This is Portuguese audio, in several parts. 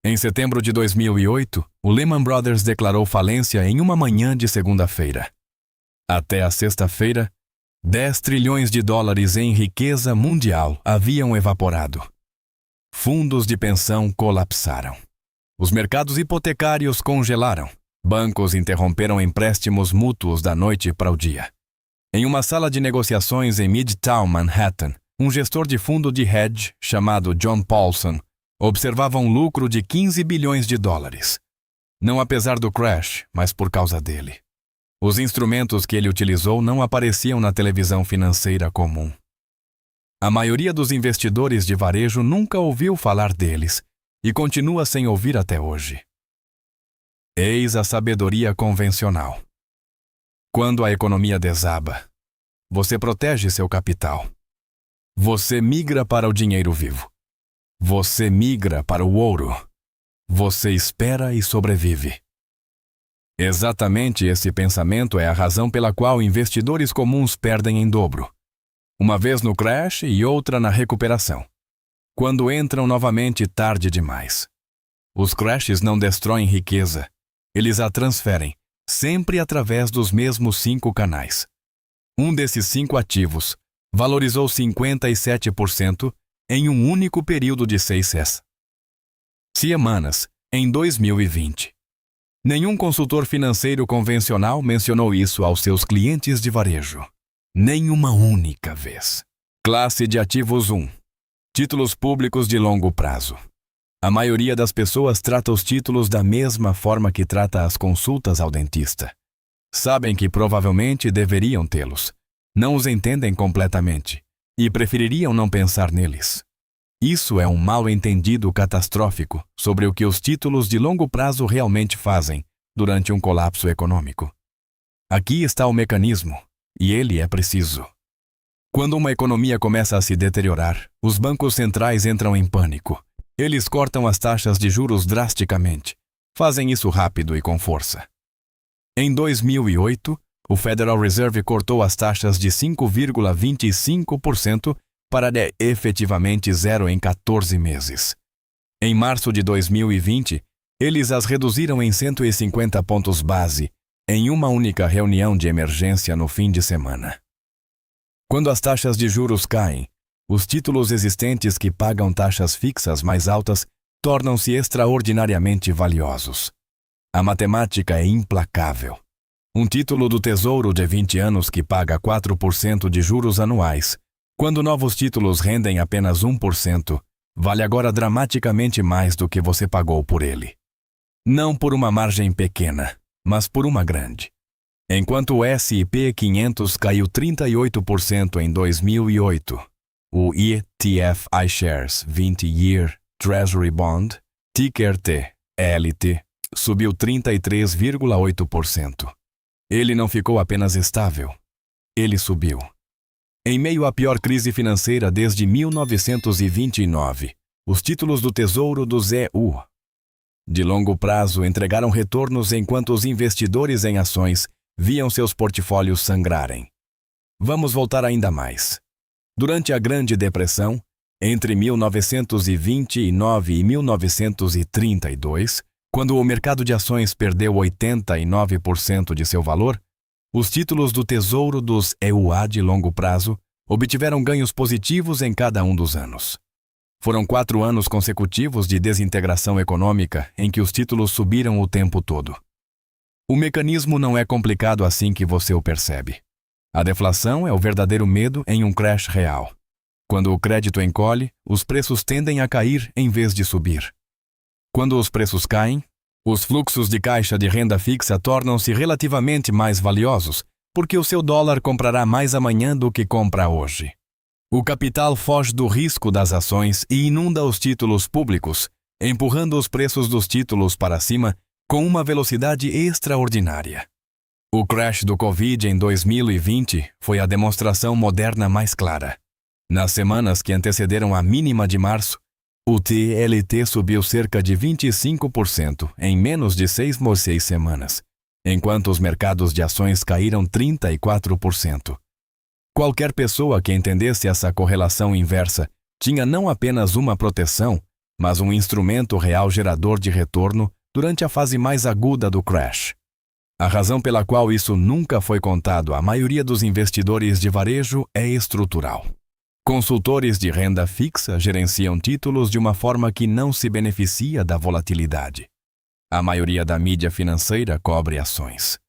Em setembro de 2008, o Lehman Brothers declarou falência em uma manhã de segunda-feira. Até a sexta-feira, 10 trilhões de dólares em riqueza mundial haviam evaporado. Fundos de pensão colapsaram. Os mercados hipotecários congelaram. Bancos interromperam empréstimos mútuos da noite para o dia. Em uma sala de negociações em Midtown Manhattan, um gestor de fundo de hedge chamado John Paulson observava um lucro de 15 bilhões de dólares. Não apesar do crash, mas por causa dele. Os instrumentos que ele utilizou não apareciam na televisão financeira comum. A maioria dos investidores de varejo nunca ouviu falar deles e continua sem ouvir até hoje. Eis a sabedoria convencional. Quando a economia desaba, você protege seu capital. Você migra para o dinheiro vivo. Você migra para o ouro. Você espera e sobrevive. Exatamente esse pensamento é a razão pela qual investidores comuns perdem em dobro. Uma vez no crash e outra na recuperação. Quando entram novamente tarde demais. Os crashes não destroem riqueza. Eles a transferem, sempre através dos mesmos 5 canais. Um desses 5 ativos valorizou 57% em um único período de 6 semanas, em 2020. Nenhum consultor financeiro convencional mencionou isso aos seus clientes de varejo. Nem uma única vez. Classe de ativos 1. Títulos públicos de longo prazo. A maioria das pessoas trata os títulos da mesma forma que trata as consultas ao dentista. Sabem que provavelmente deveriam tê-los. Não os entendem completamente e prefeririam não pensar neles. Isso é um mal-entendido catastrófico sobre o que os títulos de longo prazo realmente fazem durante um colapso econômico. Aqui está o mecanismo, e ele é preciso. Quando uma economia começa a se deteriorar, os bancos centrais entram em pânico. Eles cortam as taxas de juros drasticamente. Fazem isso rápido e com força. Em 2008, o Federal Reserve cortou as taxas de 5,25% para efetivamente zero em 14 meses. Em março de 2020, eles as reduziram em 150 pontos base, em uma única reunião de emergência no fim de semana. Quando as taxas de juros caem, os títulos existentes que pagam taxas fixas mais altas tornam-se extraordinariamente valiosos. A matemática é implacável. Um título do Tesouro de 20 anos que paga 4% de juros anuais, quando novos títulos rendem apenas 1%, vale agora dramaticamente mais do que você pagou por ele. Não por uma margem pequena, mas por uma grande. Enquanto o S&P 500 caiu 38% em 2008, o ETF iShares 20-Year Treasury Bond, ticker TLT, subiu 33,8%. Ele não ficou apenas estável, ele subiu. Em meio à pior crise financeira desde 1929, os títulos do Tesouro do ZEU de longo prazo entregaram retornos enquanto os investidores em ações viam seus portfólios sangrarem. Vamos voltar ainda mais. Durante a Grande Depressão, entre 1929 e 1932, quando o mercado de ações perdeu 89% de seu valor, os títulos do Tesouro dos EUA de longo prazo obtiveram ganhos positivos em cada um dos anos. Foram 4 anos consecutivos de desintegração econômica em que os títulos subiram o tempo todo. O mecanismo não é complicado assim que você o percebe. A deflação é o verdadeiro medo em um crash real. Quando o crédito encolhe, os preços tendem a cair em vez de subir. Quando os preços caem, os fluxos de caixa de renda fixa tornam-se relativamente mais valiosos, porque o seu dólar comprará mais amanhã do que compra hoje. O capital foge do risco das ações e inunda os títulos públicos, empurrando os preços dos títulos para cima com uma velocidade extraordinária. O crash do Covid em 2020 foi a demonstração moderna mais clara. Nas semanas que antecederam a mínima de março, o TLT subiu cerca de 25% em menos de 6 semanas, enquanto os mercados de ações caíram 34%. Qualquer pessoa que entendesse essa correlação inversa tinha não apenas uma proteção, mas um instrumento real gerador de retorno durante a fase mais aguda do crash. A razão pela qual isso nunca foi contado à maioria dos investidores de varejo é estrutural. Consultores de renda fixa gerenciam títulos de uma forma que não se beneficia da volatilidade. A maioria da mídia financeira cobre ações.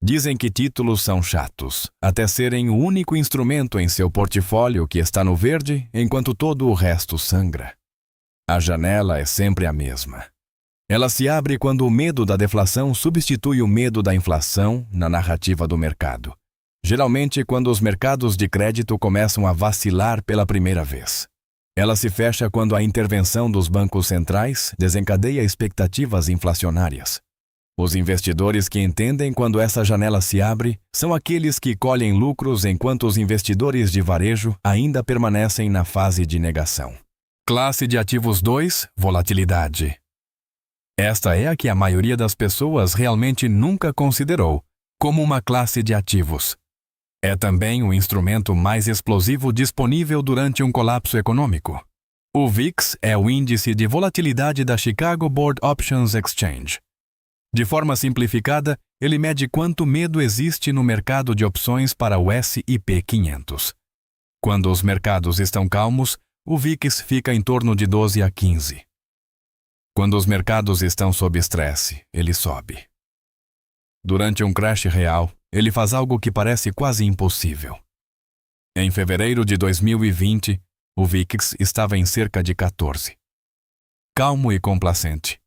Dizem que títulos são chatos, até serem o único instrumento em seu portfólio que está no verde, enquanto todo o resto sangra. A janela é sempre a mesma. Ela se abre quando o medo da deflação substitui o medo da inflação na narrativa do mercado. Geralmente quando os mercados de crédito começam a vacilar pela primeira vez. Ela se fecha quando a intervenção dos bancos centrais desencadeia expectativas inflacionárias. Os investidores que entendem quando essa janela se abre são aqueles que colhem lucros enquanto os investidores de varejo ainda permanecem na fase de negação. Classe de ativos 2, volatilidade. Esta é a que a maioria das pessoas realmente nunca considerou como uma classe de ativos. É também o instrumento mais explosivo disponível durante um colapso econômico. O VIX é o índice de volatilidade da Chicago Board Options Exchange. De forma simplificada, ele mede quanto medo existe no mercado de opções para o S&P 500. Quando os mercados estão calmos, o VIX fica em torno de 12 a 15. Quando os mercados estão sob estresse, ele sobe. Durante um crash real, ele faz algo que parece quase impossível. Em fevereiro de 2020, o VIX estava em cerca de 14. Calmo e complacente.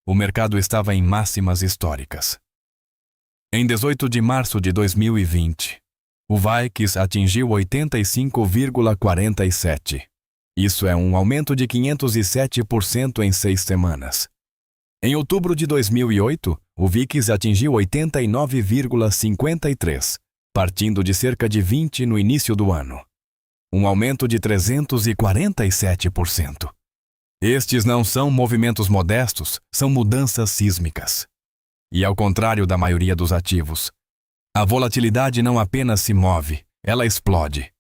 O mercado estava em máximas históricas. Em 18 de março de 2020, o VIX atingiu 85,47. Isso é um aumento de 507% em 6 semanas. Em outubro de 2008, o VIX atingiu 89,53, partindo de cerca de 20 no início do ano. Um aumento de 347%. Estes não são movimentos modestos, são mudanças sísmicas. E ao contrário da maioria dos ativos, a volatilidade não apenas se move, ela explode.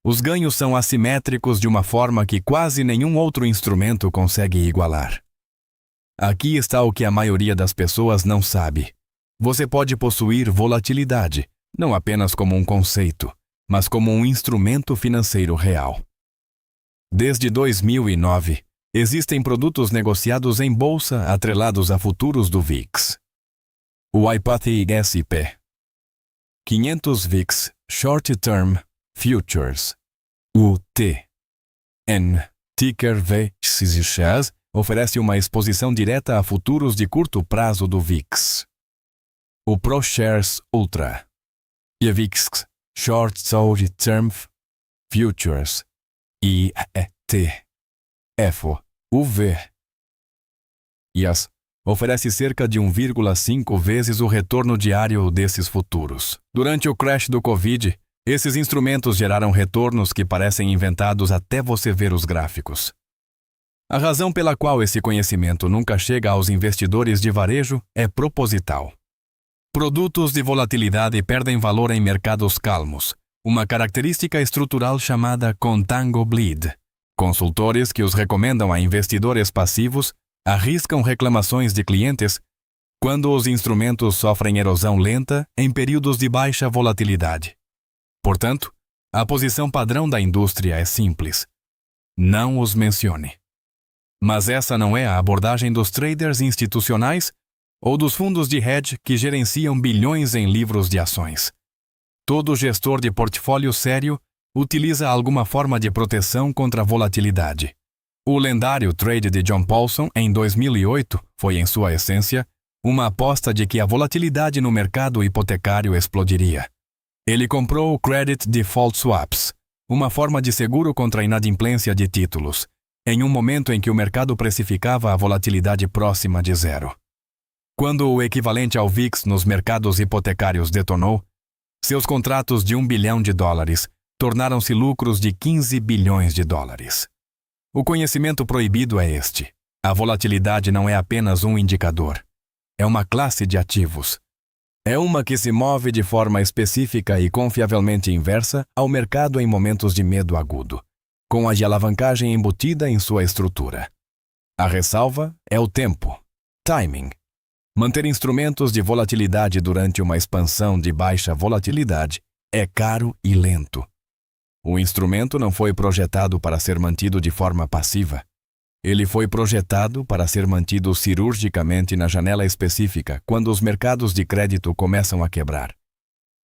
Os ganhos são assimétricos de uma forma que quase nenhum outro instrumento consegue igualar. Aqui está o que a maioria das pessoas não sabe. Você pode possuir volatilidade, não apenas como um conceito, mas como um instrumento financeiro real. Desde 2009, existem produtos negociados em bolsa atrelados a futuros do VIX. O IPATHY S&P 500 VIX Short Term Futures, UTN, ticker VXX, oferece uma exposição direta a futuros de curto prazo do VIX. O ProShares Ultra e VIX Short Term Futures, IETF-UV, IAS, oferece cerca de 1,5 vezes o retorno diário desses futuros. Durante o crash do Covid, esses instrumentos geraram retornos que parecem inventados até você ver os gráficos. A razão pela qual esse conhecimento nunca chega aos investidores de varejo é proposital. Produtos de volatilidade perdem valor em mercados calmos, uma característica estrutural chamada contango bleed. Consultores que os recomendam a investidores passivos arriscam reclamações de clientes quando os instrumentos sofrem erosão lenta em períodos de baixa volatilidade. Portanto, a posição padrão da indústria é simples: não os mencione. Mas essa não é a abordagem dos traders institucionais ou dos fundos de hedge que gerenciam bilhões em livros de ações. Todo gestor de portfólio sério utiliza alguma forma de proteção contra a volatilidade. O lendário trade de John Paulson em 2008 foi, em sua essência, uma aposta de que a volatilidade no mercado hipotecário explodiria. Ele comprou o Credit Default Swaps, uma forma de seguro contra a inadimplência de títulos, em um momento em que o mercado precificava a volatilidade próxima de zero. Quando o equivalente ao VIX nos mercados hipotecários detonou, seus contratos de $1 bilhão tornaram-se lucros de $15 bilhões. O conhecimento proibido é este: a volatilidade não é apenas um indicador, é uma classe de ativos. É uma que se move de forma específica e confiavelmente inversa ao mercado em momentos de medo agudo, com a de alavancagem embutida em sua estrutura. A ressalva é o tempo, timing. Manter instrumentos de volatilidade durante uma expansão de baixa volatilidade é caro e lento. O instrumento não foi projetado para ser mantido de forma passiva. Ele foi projetado para ser mantido cirurgicamente na janela específica quando os mercados de crédito começam a quebrar.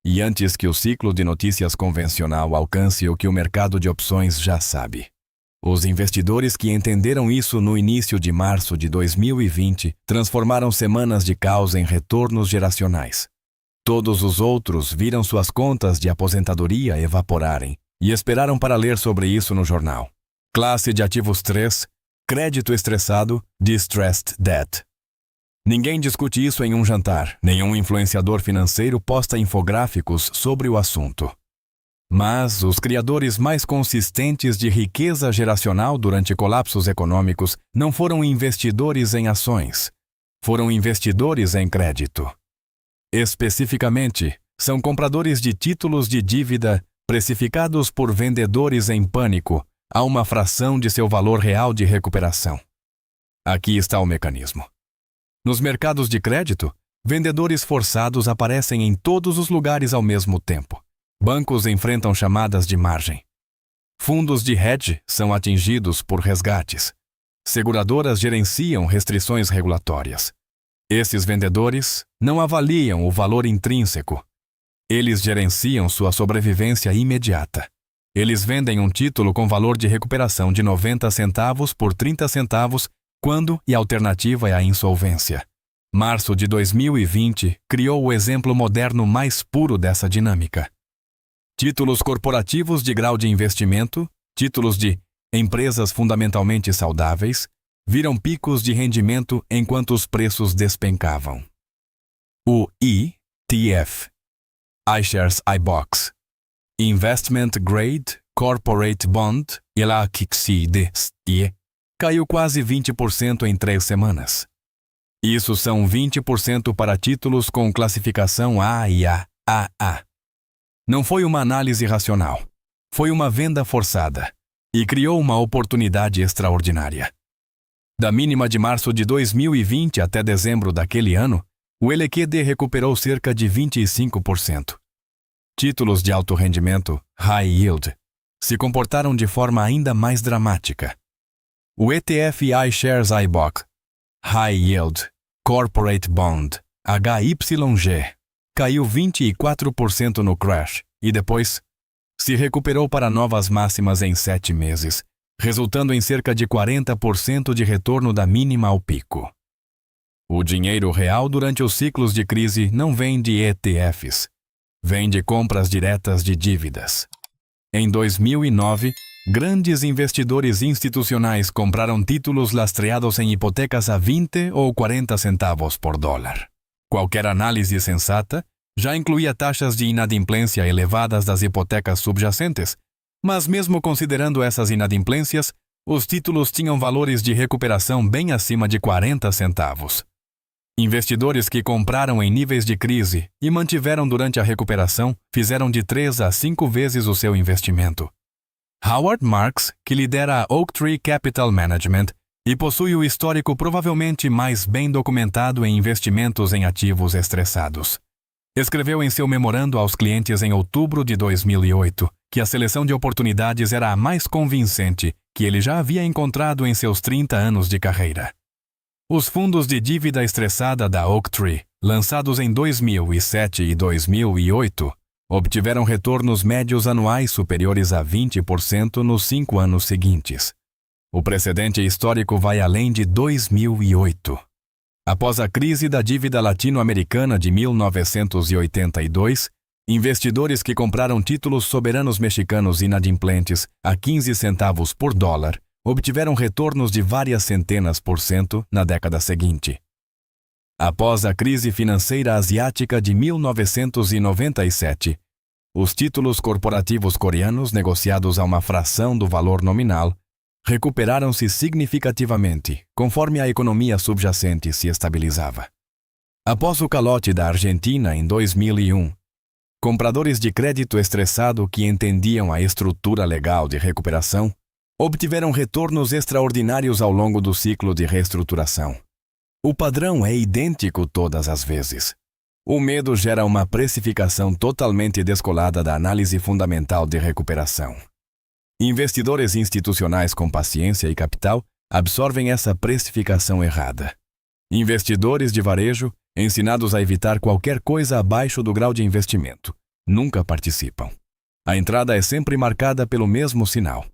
E antes que o ciclo de notícias convencional alcance o que o mercado de opções já sabe. Os investidores que entenderam isso no início de março de 2020 transformaram semanas de caos em retornos geracionais. Todos os outros viram suas contas de aposentadoria evaporarem e esperaram para ler sobre isso no jornal. Classe de ativos 3, crédito estressado, distressed debt. Ninguém discute isso em um jantar, nenhum influenciador financeiro posta infográficos sobre o assunto. Mas os criadores mais consistentes de riqueza geracional durante colapsos econômicos não foram investidores em ações, foram investidores em crédito. Especificamente, são compradores de títulos de dívida precificados por vendedores em pânico a uma fração de seu valor real de recuperação. Aqui está o mecanismo. Nos mercados de crédito, vendedores forçados aparecem em todos os lugares ao mesmo tempo. Bancos enfrentam chamadas de margem. Fundos de hedge são atingidos por resgates. Seguradoras gerenciam restrições regulatórias. Esses vendedores não avaliam o valor intrínseco. Eles gerenciam sua sobrevivência imediata. Eles vendem um título com valor de recuperação de 90 centavos por 30 centavos quando a alternativa é a insolvência. Março de 2020 criou o exemplo moderno mais puro dessa dinâmica. Títulos corporativos de grau de investimento, títulos de empresas fundamentalmente saudáveis, viram picos de rendimento enquanto os preços despencavam. O ETF, iShares iBoxx, Investment Grade Corporate Bond, caiu quase 20% em 3 semanas. Isso são 20% para títulos com classificação A e AAA. Não foi uma análise racional. Foi uma venda forçada e criou uma oportunidade extraordinária. Da mínima de março de 2020 até dezembro daquele ano, o LQD recuperou cerca de 25%. Títulos de alto rendimento, high yield, se comportaram de forma ainda mais dramática. O ETF iShares iBoxx, High Yield Corporate Bond, HYG, caiu 24% no crash e depois se recuperou para novas máximas em 7 meses, resultando em cerca de 40% de retorno da mínima ao pico. O dinheiro real durante os ciclos de crise não vem de ETFs, vem de compras diretas de dívidas. Em 2009, grandes investidores institucionais compraram títulos lastreados em hipotecas a 20 ou 40 centavos por dólar. Qualquer análise sensata já incluía taxas de inadimplência elevadas das hipotecas subjacentes, mas mesmo considerando essas inadimplências, os títulos tinham valores de recuperação bem acima de 40 centavos. Investidores que compraram em níveis de crise e mantiveram durante a recuperação fizeram de 3 a 5 vezes o seu investimento. Howard Marks, que lidera a Oaktree Capital Management e possui o histórico provavelmente mais bem documentado em investimentos em ativos estressados, escreveu em seu memorando aos clientes em outubro de 2008 que a seleção de oportunidades era a mais convincente que ele já havia encontrado em seus 30 anos de carreira. Os fundos de dívida estressada da Oaktree, lançados em 2007 e 2008, obtiveram retornos médios anuais superiores a 20% nos 5 anos seguintes. O precedente histórico vai além de 2008. Após a crise da dívida latino-americana de 1982, investidores que compraram títulos soberanos mexicanos inadimplentes a 15 centavos por dólar obtiveram retornos de várias centenas por cento na década seguinte. Após a crise financeira asiática de 1997, os títulos corporativos coreanos negociados a uma fração do valor nominal recuperaram-se significativamente conforme a economia subjacente se estabilizava. Após o calote da Argentina em 2001, compradores de crédito estressado que entendiam a estrutura legal de recuperação obtiveram retornos extraordinários ao longo do ciclo de reestruturação. O padrão é idêntico todas as vezes. O medo gera uma precificação totalmente descolada da análise fundamental de recuperação. Investidores institucionais com paciência e capital absorvem essa precificação errada. Investidores de varejo, ensinados a evitar qualquer coisa abaixo do grau de investimento, nunca participam. A entrada é sempre marcada pelo mesmo sinal.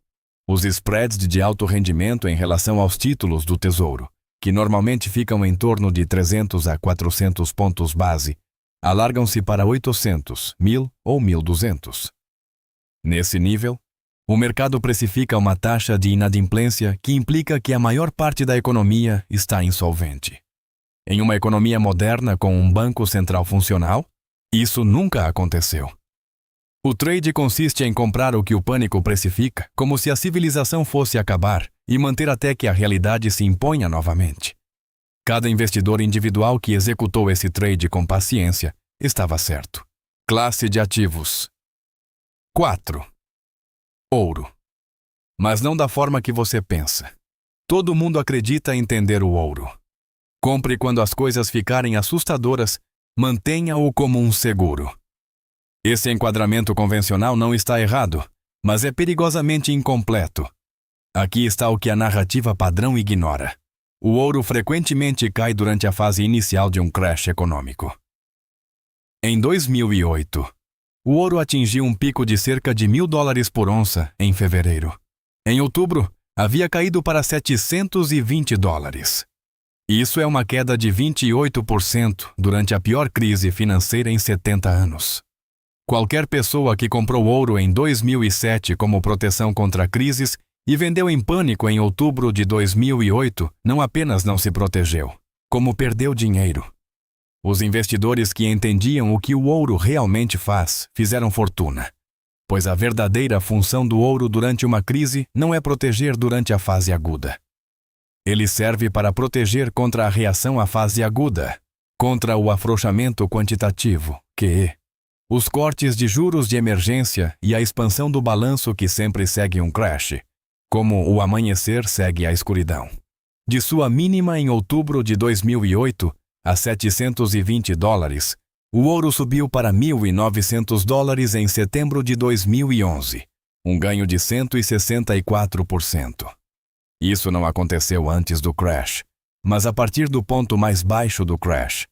Os spreads de alto rendimento em relação aos títulos do Tesouro, que normalmente ficam em torno de 300 a 400 pontos base, alargam-se para 800, 1.000 ou 1.200. Nesse nível, o mercado precifica uma taxa de inadimplência que implica que a maior parte da economia está insolvente. Em uma economia moderna com um banco central funcional, isso nunca aconteceu. O trade consiste em comprar o que o pânico precifica, como se a civilização fosse acabar, e manter até que a realidade se imponha novamente. Cada investidor individual que executou esse trade com paciência estava certo. Classe de ativos. 4. Ouro. Mas não da forma que você pensa. Todo mundo acredita entender o ouro. Compre quando as coisas ficarem assustadoras, mantenha-o como um seguro. Esse enquadramento convencional não está errado, mas é perigosamente incompleto. Aqui está o que a narrativa padrão ignora. O ouro frequentemente cai durante a fase inicial de um crash econômico. Em 2008, o ouro atingiu um pico de cerca de $1.000 por onça em fevereiro. Em outubro, havia caído para $720. Isso é uma queda de 28% durante a pior crise financeira em 70 anos. Qualquer pessoa que comprou ouro em 2007 como proteção contra crises e vendeu em pânico em outubro de 2008 não apenas não se protegeu, como perdeu dinheiro. Os investidores que entendiam o que o ouro realmente faz fizeram fortuna, pois a verdadeira função do ouro durante uma crise não é proteger durante a fase aguda. Ele serve para proteger contra a reação à fase aguda, contra o afrouxamento quantitativo, QE, os cortes de juros de emergência e a expansão do balanço que sempre segue um crash, como o amanhecer segue a escuridão. De sua mínima em outubro de 2008 a $720, o ouro subiu para $1.900 em setembro de 2011, um ganho de 164%. Isso não aconteceu antes do crash, mas a partir do ponto mais baixo do crash,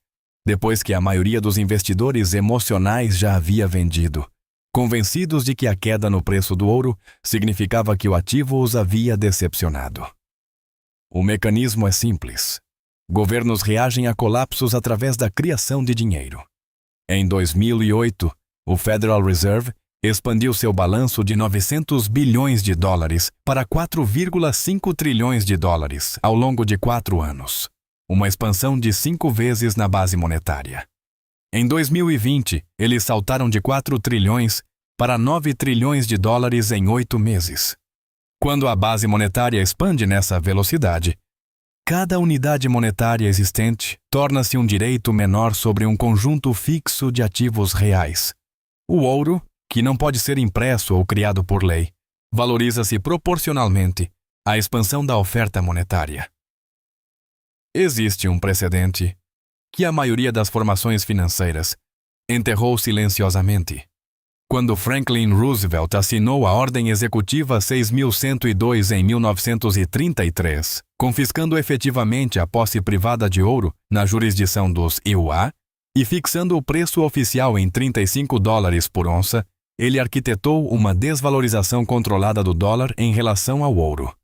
depois que a maioria dos investidores emocionais já havia vendido, convencidos de que a queda no preço do ouro significava que o ativo os havia decepcionado. O mecanismo é simples. Governos reagem a colapsos através da criação de dinheiro. Em 2008, o Federal Reserve expandiu seu balanço de $900 bilhões para $4,5 trilhões ao longo de 4 anos, uma expansão de 5 vezes na base monetária. Em 2020, eles saltaram de 4 trilhões para $9 trilhões em 8 meses. Quando a base monetária expande nessa velocidade, cada unidade monetária existente torna-se um direito menor sobre um conjunto fixo de ativos reais. O ouro, que não pode ser impresso ou criado por lei, valoriza-se proporcionalmente à expansão da oferta monetária. Existe um precedente que a maioria das formações financeiras enterrou silenciosamente. Quando Franklin Roosevelt assinou a Ordem Executiva 6.102 em 1933, confiscando efetivamente a posse privada de ouro na jurisdição dos EUA e fixando o preço oficial em $35 por onça, ele arquitetou uma desvalorização controlada do dólar em relação ao ouro.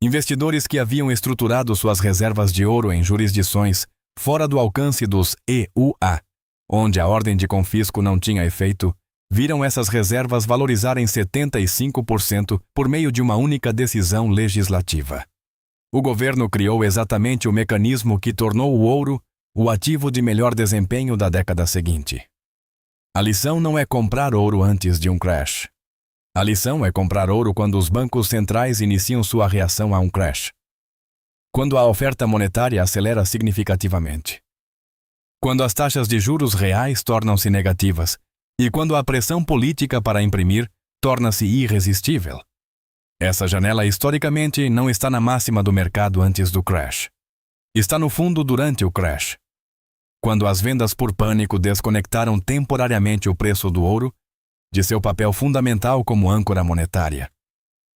Investidores que haviam estruturado suas reservas de ouro em jurisdições fora do alcance dos EUA, onde a ordem de confisco não tinha efeito, viram essas reservas valorizarem 75% por meio de uma única decisão legislativa. O governo criou exatamente o mecanismo que tornou o ouro o ativo de melhor desempenho da década seguinte. A lição não é comprar ouro antes de um crash. A lição é comprar ouro quando os bancos centrais iniciam sua reação a um crash. Quando a oferta monetária acelera significativamente. Quando as taxas de juros reais tornam-se negativas e quando a pressão política para imprimir torna-se irresistível. Essa janela historicamente não está na máxima do mercado antes do crash. Está no fundo durante o crash, quando as vendas por pânico desconectaram temporariamente o preço do ouro de seu papel fundamental como âncora monetária.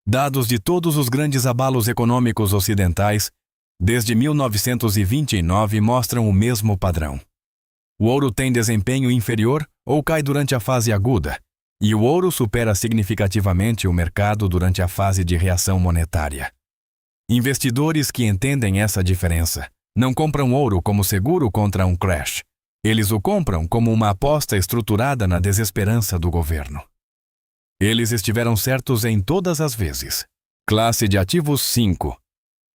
Dados de todos os grandes abalos econômicos ocidentais desde 1929 mostram o mesmo padrão. O ouro tem desempenho inferior ou cai durante a fase aguda, e o ouro supera significativamente o mercado durante a fase de reação monetária. Investidores que entendem essa diferença não compram ouro como seguro contra um crash. Eles o compram como uma aposta estruturada na desesperança do governo. Eles estiveram certos em todas as vezes. Classe de ativos 5.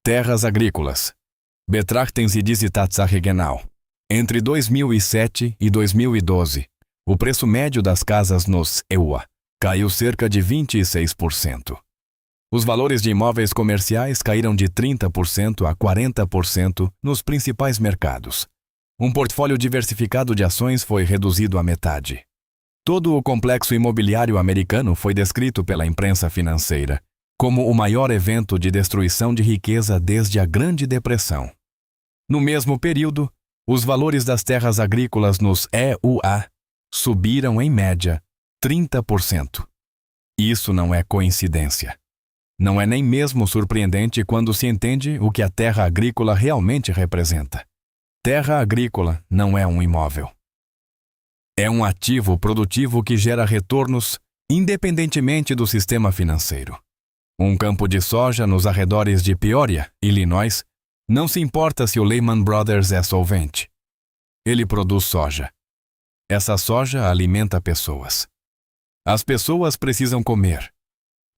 Terras agrícolas. Betrachten Sie diese Tatsache genau. Entre 2007 e 2012, o preço médio das casas nos EUA caiu cerca de 26%. Os valores de imóveis comerciais caíram de 30% a 40% nos principais mercados. Um portfólio diversificado de ações foi reduzido à metade. Todo o complexo imobiliário americano foi descrito pela imprensa financeira como o maior evento de destruição de riqueza desde a Grande Depressão. No mesmo período, os valores das terras agrícolas nos EUA subiram em média 30%. Isso não é coincidência. Não é nem mesmo surpreendente quando se entende o que a terra agrícola realmente representa. Terra agrícola não é um imóvel. É um ativo produtivo que gera retornos independentemente do sistema financeiro. Um campo de soja nos arredores de Peoria, Illinois, não se importa se o Lehman Brothers é solvente. Ele produz soja. Essa soja alimenta pessoas. As pessoas precisam comer,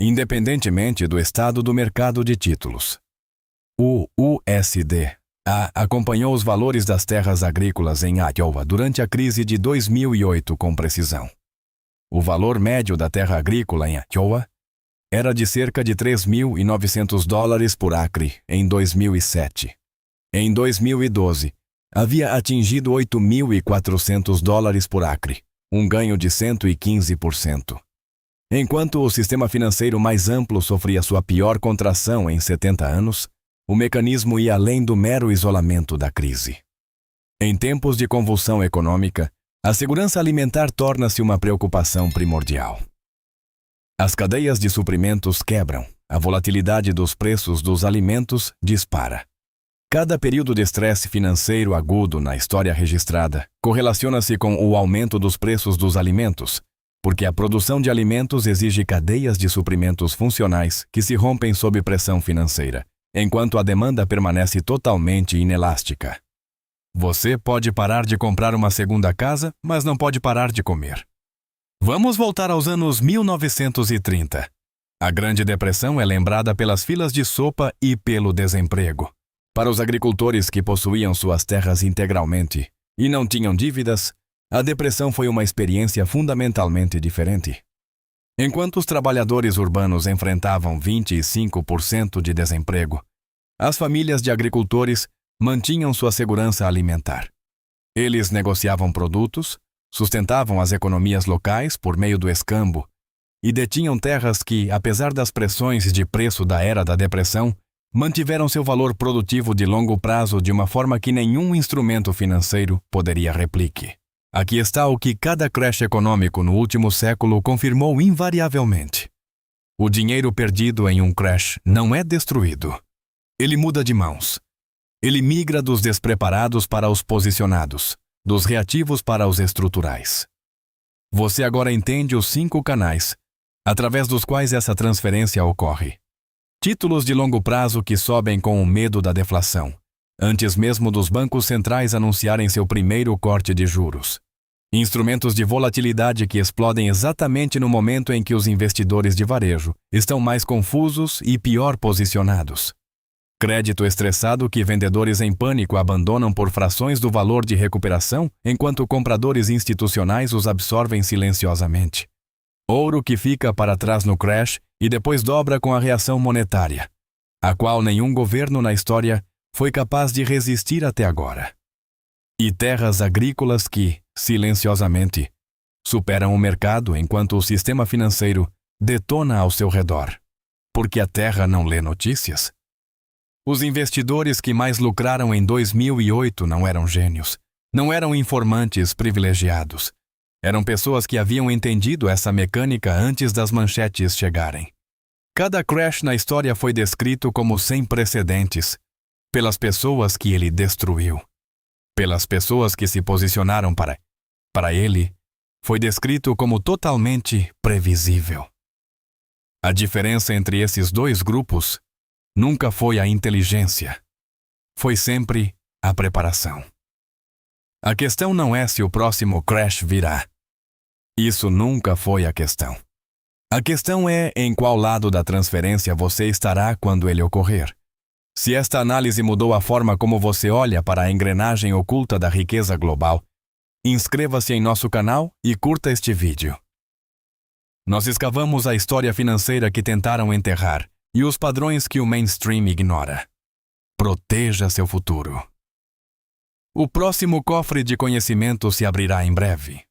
independentemente do estado do mercado de títulos. O USDA acompanhou os valores das terras agrícolas em Iowa durante a crise de 2008 com precisão. O valor médio da terra agrícola em Iowa era de cerca de $3.900 por acre em 2007. Em 2012, havia atingido $8.400 por acre, um ganho de 115%. Enquanto o sistema financeiro mais amplo sofria sua pior contração em 70 anos, o mecanismo ia além do mero isolamento da crise. Em tempos de convulsão econômica, a segurança alimentar torna-se uma preocupação primordial. As cadeias de suprimentos quebram, a volatilidade dos preços dos alimentos dispara. Cada período de estresse financeiro agudo na história registrada correlaciona-se com o aumento dos preços dos alimentos, porque a produção de alimentos exige cadeias de suprimentos funcionais que se rompem sob pressão financeira, enquanto a demanda permanece totalmente inelástica. Você pode parar de comprar uma segunda casa, mas não pode parar de comer. Vamos voltar aos anos 1930. A Grande Depressão é lembrada pelas filas de sopa e pelo desemprego. Para os agricultores que possuíam suas terras integralmente e não tinham dívidas, a depressão foi uma experiência fundamentalmente diferente. Enquanto os trabalhadores urbanos enfrentavam 25% de desemprego, as famílias de agricultores mantinham sua segurança alimentar. Eles negociavam produtos, sustentavam as economias locais por meio do escambo e detinham terras que, apesar das pressões de preço da era da depressão, mantiveram seu valor produtivo de longo prazo de uma forma que nenhum instrumento financeiro poderia replique. Aqui está o que cada crash econômico no último século confirmou invariavelmente. O dinheiro perdido em um crash não é destruído. Ele muda de mãos. Ele migra dos despreparados para os posicionados, dos reativos para os estruturais. Você agora entende os 5 canais, através dos quais essa transferência ocorre. Títulos de longo prazo que sobem com o medo da deflação, antes mesmo dos bancos centrais anunciarem seu primeiro corte de juros. Instrumentos de volatilidade que explodem exatamente no momento em que os investidores de varejo estão mais confusos e pior posicionados. Crédito estressado que vendedores em pânico abandonam por frações do valor de recuperação, enquanto compradores institucionais os absorvem silenciosamente. Ouro que fica para trás no crash e depois dobra com a reação monetária, a qual nenhum governo na história foi capaz de resistir até agora. E terras agrícolas que, silenciosamente, superam o mercado enquanto o sistema financeiro detona ao seu redor. porque a Terra não lê notícias? Os investidores que mais lucraram em 2008 não eram gênios, não eram informantes privilegiados. Eram pessoas que haviam entendido essa mecânica antes das manchetes chegarem. Cada crash na história foi descrito como sem precedentes, pelas pessoas que ele destruiu. Pelas pessoas que se posicionaram para ele, foi descrito como totalmente previsível. A diferença entre esses dois grupos nunca foi a inteligência. Foi sempre a preparação. A questão não é se o próximo crash virá. Isso nunca foi a questão. A questão é em qual lado da transferência você estará quando ele ocorrer. Se esta análise mudou a forma como você olha para a engrenagem oculta da riqueza global, inscreva-se em nosso canal e curta este vídeo. Nós escavamos a história financeira que tentaram enterrar e os padrões que o mainstream ignora. Proteja seu futuro. O próximo cofre de conhecimento se abrirá em breve.